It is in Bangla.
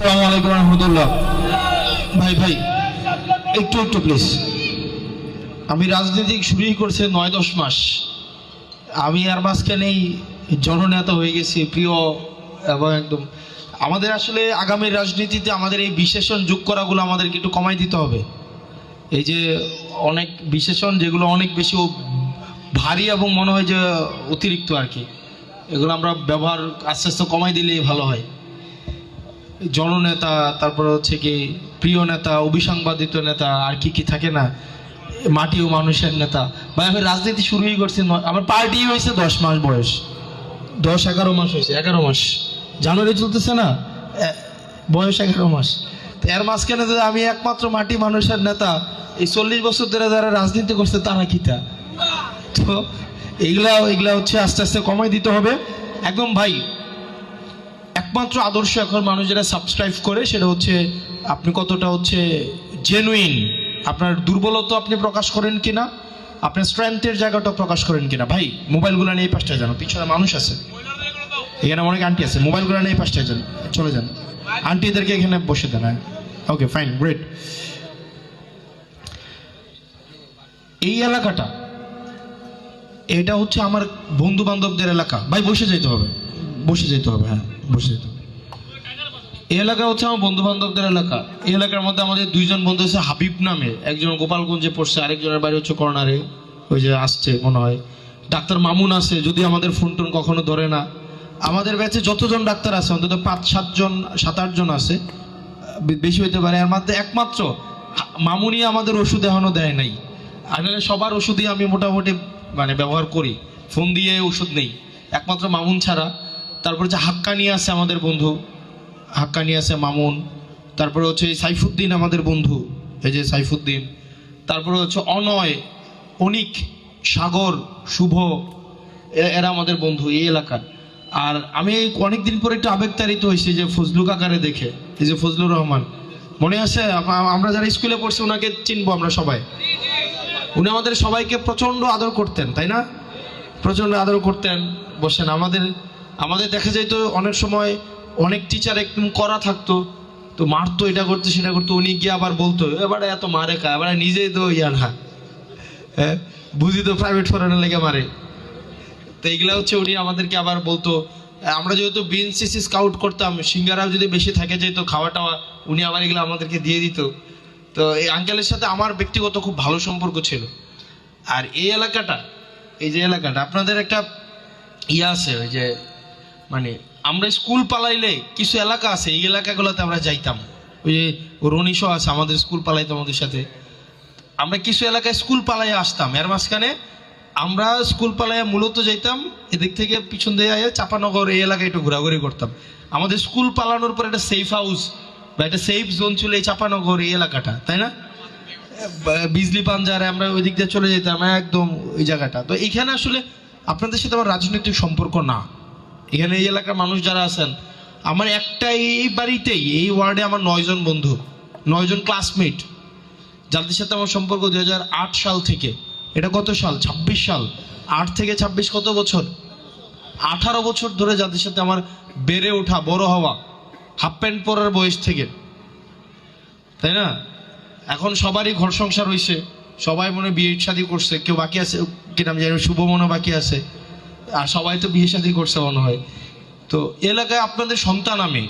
আসসালামু আলাইকুম রহমতুল্লাহ। ভাই ভাই একটু একটু প্লিজ। আমি রাজনীতি শুরুই করছে ৯-১০ মাস। আমি আর মাঝখানেই জননেতা হয়ে গেছি, প্রিয় এবং একদম। আমাদের আসলে আগামী রাজনীতিতে আমাদের এই বিশেষণ যোগ করাগুলো আমাদেরকে একটু কমাই দিতে হবে। এই যে অনেক বিশেষণ যেগুলো অনেক বেশি ভারী এবং মনে হয় যে অতিরিক্ত আর কি, এগুলো আমরা ব্যবহার আস্তে আস্তে কমাই দিলেই ভালো হয়। জননেতা, তারপরে হচ্ছে কি প্রিয় নেতা, অবিসংবাদিত নেতা, আর কি কি থাকে না, মাটি ও মানুষের নেতা। ভাই আমি রাজনীতি শুরুই করছি, আমার পার্টি হয়েছে 10 মাস বয়স, 10-11 মাস হয়েছে, 11 মাস জানুয়ারি চলতেছে না, বয়স 11 মাস। এর মাঝখানে যদি আমি একমাত্র মাটি মানুষের নেতা, এই 40 বছর ধরে যারা রাজনীতি করছে তারা কিটা। তো এগুলা হচ্ছে আস্তে আস্তে কমাই দিতে হবে একদম। ভাই একমাত্র আদর্শ এখন মানুষ যারা সাবস্ক্রাইব করে সেটা হচ্ছে আপনি কতটা হচ্ছে জেনুইন, আপনার দুর্বলতা আপনি প্রকাশ করেন কিনা, আপনার স্ট্রেংথের জায়গাটা প্রকাশ করেন কিনা। ভাই মোবাইলগুলো নিয়ে এই পাশটায় যান, পিছনে মানুষ আছে, এখানে অনেক আন্টি আছে, মোবাইলগুলো নিয়ে এই পাশটায় যান, চলে যান, আন্টিদেরকে এখানে বসে দেন। Okay fine, great. এই এলাকাটা এটা হচ্ছে আমার বন্ধু বান্ধবদের এলাকা। ভাই বসে যেতে হবে, বসে যেতে হবে, হ্যাঁ বসে যেতে হবে। এই এলাকা হচ্ছে আমার বন্ধু বান্ধবদের এলাকা। এই এলাকার মধ্যে আমাদের 2জন বন্ধু আছে, হাবিব নামে, একজন গোপালগঞ্জে পড়ছে, আরেকজনের বাড়ি হচ্ছে কর্নারে, ওই যে আসছে মনে হয়। ডাক্তার মামুন আছে, যদি আমাদের ফোন টোন কখনো ধরে না। আমাদের ব্যাচে যতজন ডাক্তার আছে অন্তত 5-7জন 7-8জন আছে, বেশি হইতে পারে। এর মধ্যে একমাত্র মামুনই আমাদের ওষুধ এখনো দেয় নাই। আর সবার ওষুধই আমি মোটামুটি মানে ব্যবহার করি, ফোন দিয়ে ওষুধ নেই, একমাত্র মামুন ছাড়া। তারপরে যে হাক্কানি আছে আমাদের বন্ধু, হাক্কানি আছে, মামুন। তারপরে হচ্ছে সাইফুদ্দিন আমাদের বন্ধু, এই যে সাইফুদ্দিন। তারপরে হচ্ছে অনয়, অনিক, সাগর, শুভ, এরা আমাদের বন্ধু এই এলাকার। আর আমি অনেকদিন পরে একটু আবেগতাড়িত হয়েছি যে ফজলু কাকারে দেখে, এই যে ফজলুর রহমান, মনে আছে আমরা যারা স্কুলে পড়ছি ওনাকে চিনবো আমরা সবাই। উনি আমাদের সবাইকে প্রচণ্ড আদর করতেন, তাই না? প্রচণ্ড আদর করতেন। বসেন, আমাদের দেখা যাইতো অনেক সময় অনেক টিচার একদম কড়া থাকতো, তো মারতো, এটা করতো সেটা করতো, উনি গিয়ে আবার বলতো এবারে এত মারে খায়, এবারে নিজেই তো না, হ্যাঁ বুঝি তো প্রাইভেট পড়ানোর লেগে মারে। তো এইগুলা হচ্ছে উনি আমাদেরকে আবার বলতো। আমরা যেহেতু বিএনসিসি স্কাউট করতাম, সিঙ্গারাও যদি বেশি থাকে যেত খাওয়া টাওয়া, উনি আবার এগুলো আমাদেরকে দিয়ে দিত। তো এই আঙ্কেলের সাথে আমার ব্যক্তিগত খুব ভালো সম্পর্ক ছিল। আর এই এলাকাটা, এই যে এলাকাটা আপনাদের একটা ইয়ে আছে, ওই যে মানে আমরা স্কুল পালাইলে কিছু এলাকা আছে, এই এলাকাগুলোতে আমরা যাইতাম। ওই যে রনিশও আছে, আমাদের স্কুল পালাইতো আমাদের সাথে। আমরা কিছু এলাকায় স্কুল পালাইয়া আসতাম, এর মাঝখানে আমরা স্কুল পালাইয়া মূলত যাইতাম এদিক থেকে, পিছন দিয়ে চাপানগর এই এলাকায় একটু ঘোরাঘুরি করতাম। আমাদের স্কুল পালানোর পর একটা সেফ হাউস বা একটা সেফ জোন ছিল এই চাপানগর এই এলাকাটা, তাই না? বিজলি পাঞ্জারে আমরা ওই দিক দিয়ে চলে যেতাম একদম ওই জায়গাটা। তো এখানে আসলে আপনাদের সাথে আমার রাজনৈতিক সম্পর্ক না। এখানে এই এলাকার মানুষ যারা আছেন, আমার একটা এই বাড়িতেই, এই ওয়ার্ডে আমার 9 জন বন্ধু, 9 জন ক্লাসমেট, যাদের সাথে আমার সম্পর্ক 2008 সাল থেকে। এটা কত সাল? 26 সাল। 8 থেকে 26 কত বছর? 18 বছর ধরে যাদের সাথে আমার বেড়ে ওঠা, বড় হওয়া, হাফ প্যান্ট পরার বয়স থেকে, তাই না? এখন সবারই ঘর সংসার হয়েছে, সবাই মনে বিয়ে শাদী করছে, কেউ বাকি আছে কি নাম জানি, শুভ মনে বাকি আছে, আর সবাই তো বিয়ে শাদী করছে মনে হয়। তো এলাকায় আপনাদের সন্তান আমি,